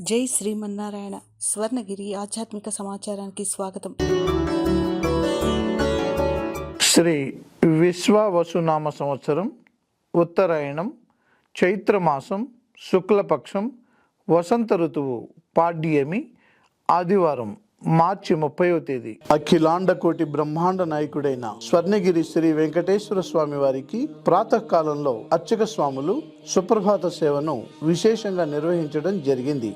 జై శ్రీమన్నారాయణ. స్వర్ణగిరి ఆధ్యాత్మిక సమాచారానికి స్వాగతం. శ్రీ విశ్వావసునామ సంవత్సరం, ఉత్తరాయణం, చైత్రమాసం, శుక్లపక్షం, వసంత ఋతువు, పాడ్యమి, ఆదివారం, మార్చి 30వ తేదీ. అఖిలాండ కోటి బ్రహ్మాండ నాయకుడైన స్వర్ణగిరి శ్రీ వెంకటేశ్వర స్వామి వారికి ప్రాతకాలంలో అర్చక స్వాములు సుప్రభాత సేవను విశేషంగా నిర్వహించడం జరిగింది.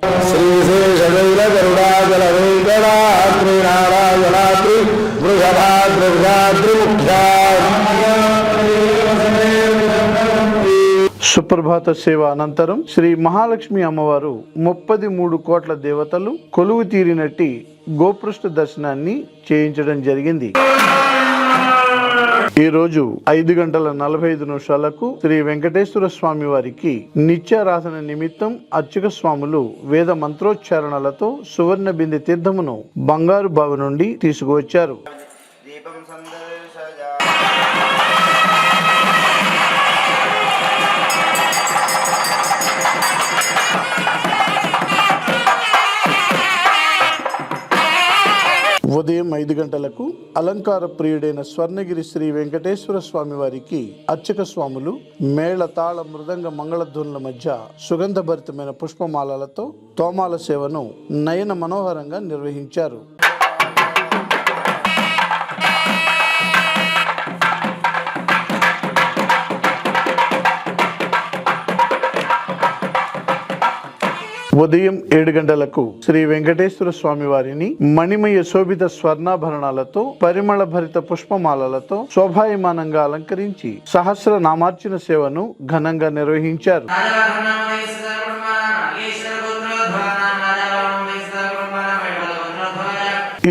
సుప్రభాత సేవ అనంతరం శ్రీ మహాలక్ష్మి అమ్మవారు 33 కోట్ల దేవతలు కొలువు తీరినట్టి గోపృష్ఠ దర్శనాన్ని చేయించడం జరిగింది. ఈ రోజు 5:45 శ్రీ వెంకటేశ్వర స్వామి వారికి నిత్యారాధన నిమిత్తం అర్చక స్వాములు వేద మంత్రోచ్చారణలతో సువర్ణ బిందె తీర్థమును బంగారు బావి నుండి తీసుకువచ్చారు. ఉదయం 5 గంటలకు అలంకార ప్రియుడైన స్వర్ణగిరి శ్రీ వెంకటేశ్వర స్వామి వారికి అర్చక స్వాములు మేళ తాళ మృదంగ మంగళధ్వనుల మధ్య సుగంధభరితమైన పుష్పమాలలతో తోమాల సేవను నయన మనోహరంగా నిర్వహించారు. ఉదయం 7 గంటలకు శ్రీ వెంకటేశ్వర స్వామి వారిని మణిమయ శోభిత స్వర్ణాభరణాలతో పరిమళ భరిత పుష్పమాలలతో శోభాయమానంగా అలంకరించి సహస్ర నామార్చన సేవను ఘనంగా నిర్వహించారు.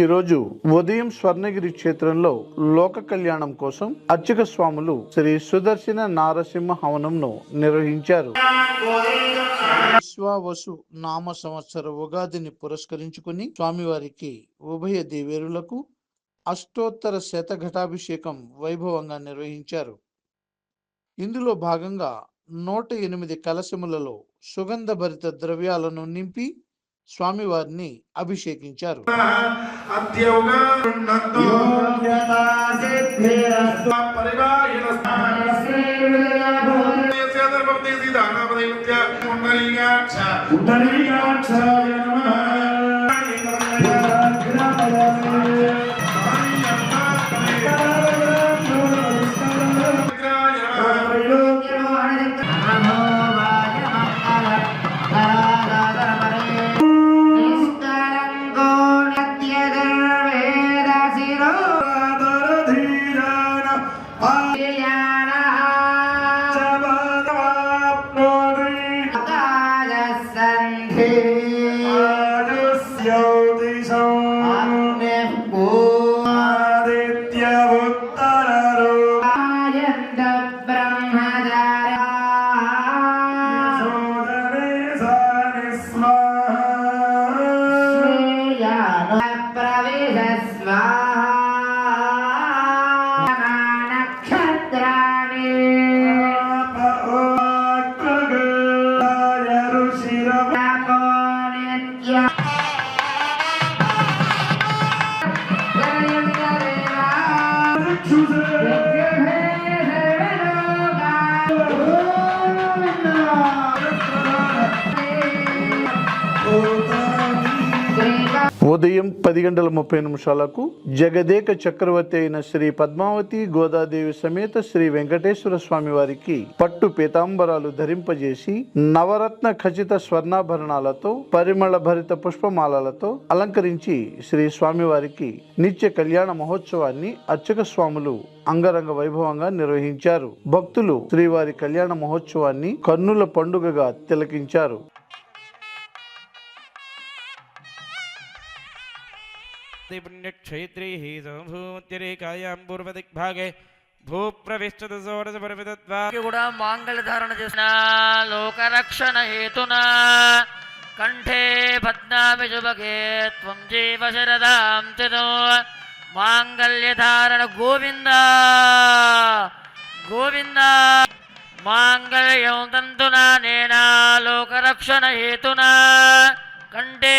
ఈ రోజు ఉదయం స్వర్ణగిరి క్షేత్రంలో లోక కళ్యాణం కోసం అర్చక స్వాములు శ్రీ సుదర్శన నారసింహ హవనంను నిర్వహించారు. విశ్వావసు నామ సంవత్సర ఉగాదిని పురస్కరించుకుని స్వామివారికి ఉభయ దేవేరులకు అష్టోత్తర శతఘటాభిషేకం వైభవంగా నిర్వహించారు. ఇందులో భాగంగా 108 కలశములలో సుగంధభరిత ద్రవ్యాలను నింపి స్వామివారిని అభిషేకించారు. ఉదయం 10:30 జగదేక చక్రవర్తి అయిన శ్రీ పద్మావతి గోదాదేవి సమేత శ్రీ వెంకటేశ్వర స్వామి వారికి పట్టు పీతాంబరాలు ధరింపజేసి నవరత్న ఖచిత స్వర్ణాభరణాలతో పరిమళ భరిత పుష్పమాలలతో అలంకరించి శ్రీ స్వామివారికి నిత్య కళ్యాణ మహోత్సవాన్ని అర్చక స్వాములు అంగరంగ వైభవంగా నిర్వహించారు. భక్తులు శ్రీవారి కళ్యాణ మహోత్సవాన్ని కన్నుల పండుగగా తిలకించారు. పుణ్యక్షేత్రైః సమభూమత్యరేకాయాం పూర్వదిగ్భాగే భూప్రవిష్టత షోడశపరిమితద్వారా కూడా మాంగళ్యధారణ చేసిన లోకరక్షణ హేతునా కంఠే బధ్నామి శుభగే త్వం జీవ శరదాం చతో మాంగళ్యధారణ గోవింద గోవింద మాంగళ్యం తంతునా నేనా లోకరక్షణ హేతునా కంఠే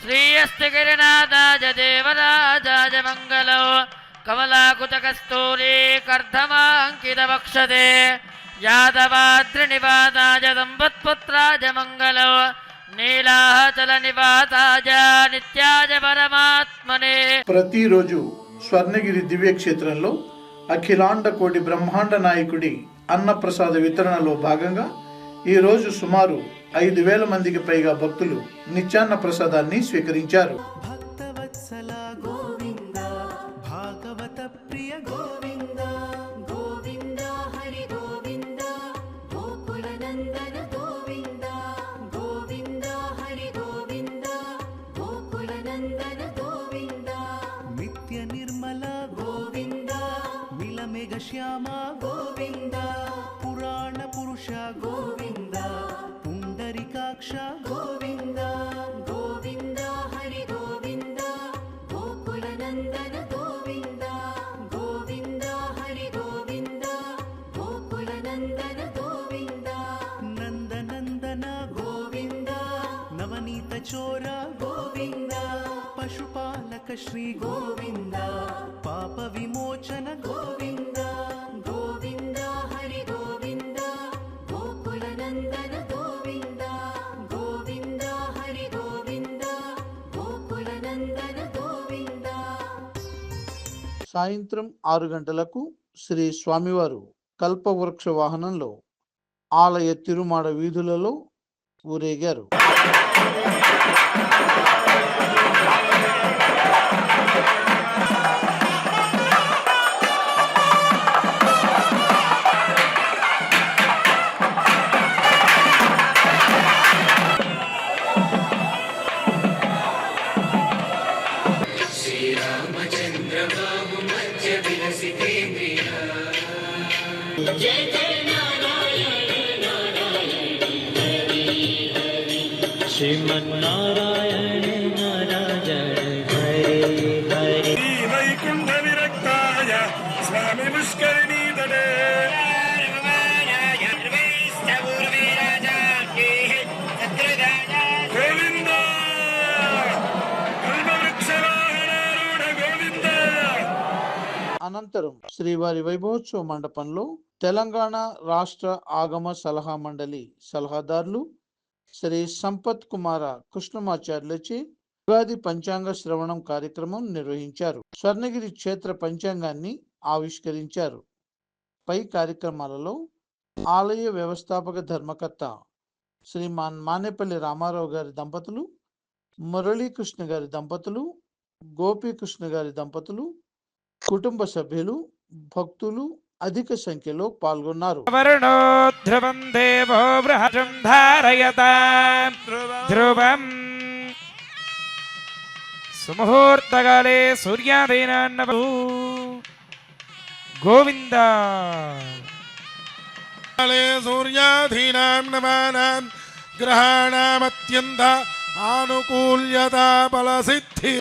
శ్రీయస్తి గిరినాథాజ దేవరాజాజ మంగళో కమలాకుతకస్తూరీ కర్ధమాంకిత వక్షతే యాదవాద్రినివాసాయ సంపత్పుత్రాయ మంగళో నీలాచల నివాసాయ నిత్యాయ పరమాత్మనే. ప్రతిరోజు స్వర్ణగిరి దివ్యక్షేత్రంలో అఖిలాండ కోటి బ్రహ్మాండ నాయకుడి అన్నప్రసాద వితరణలో భాగంగా ఈరోజు సుమారు 5,000 మందికి పైగా భక్తులు నిత్యాన్న ప్రసాదాన్ని స్వీకరించారు. భక్తవత్సల గోవింద భాగవత ప్రియ గోవింద గోవింద హరి గోవింద గోకుల నందన గోవింద గోవింద హరి గోవింద గోకుల నందన గోవింద నిత్య నిర్మల గోవింద మిలమేఘ శ్యామ గోవింద పురాణ పురుష గోవింద పుండరీకాక్ష గోవింద గోవింద హరి గోవింద గోకుల నందన గోవింద గోవింద హరి గోవింద గోకుల నందన గోవింద నందనందన గోవింద నవనీత చోర గోవింద పశుపాలక శ్రీ గోవింద పాప విమోచన గోవింద గోవింద హరి గోవింద గోకుల నందన గోవింద గోవింద హరి గోవింద గోకుల నందన గోవింద. సాయంత్రం 6 గంటలకు శ్రీ స్వామివారు కల్పవృక్ష వాహనంలో ఆలయ తిరుమాడ వీధులలో ఊరేగారు. श्रीमन्नारायण नारायण हरे हरे వైకుంఠ విరక్తాయ స్వామి పుష్కరిణీ తటే గోవింద కల్పవృక్షవాహనారూఢ గోవింద. అనంతరం శ్రీవారి వైభవోత్సవ మండపంలో తెలంగాణ రాష్ట్ర ఆగమ సలహా మండలి సలహాదారులు శ్రీ సంపత్ కుమార కృష్ణమాచార్యులచే ఉగాది పంచాంగ శ్రవణం కార్యక్రమం నిర్వహించారు. స్వర్ణగిరి క్షేత్ర పంచాంగాన్ని ఆవిష్కరించారు. పై కార్యక్రమాలలో ఆలయ వ్యవస్థాపక ధర్మకర్త శ్రీమాన్ మానేపల్లి రామారావు గారి దంపతులు, మురళీకృష్ణ గారి దంపతులు, గోపీకృష్ణ గారి దంపతులు, కుటుంబ సభ్యులు, భక్తులు అధిక సంఖ్యలో పాల్గొన్నారు. వరుణో ధ్రువం దేవో బృహజం ధారయతాం ధ్రువం సుముహూర్తకాలే సూర్యాదీనాన్నవూ గోవింద. సూర్యాధీనాం నవానాం గ్రహాణామత్యంత ఆనుకూల్యతా ఫలసిద్ధి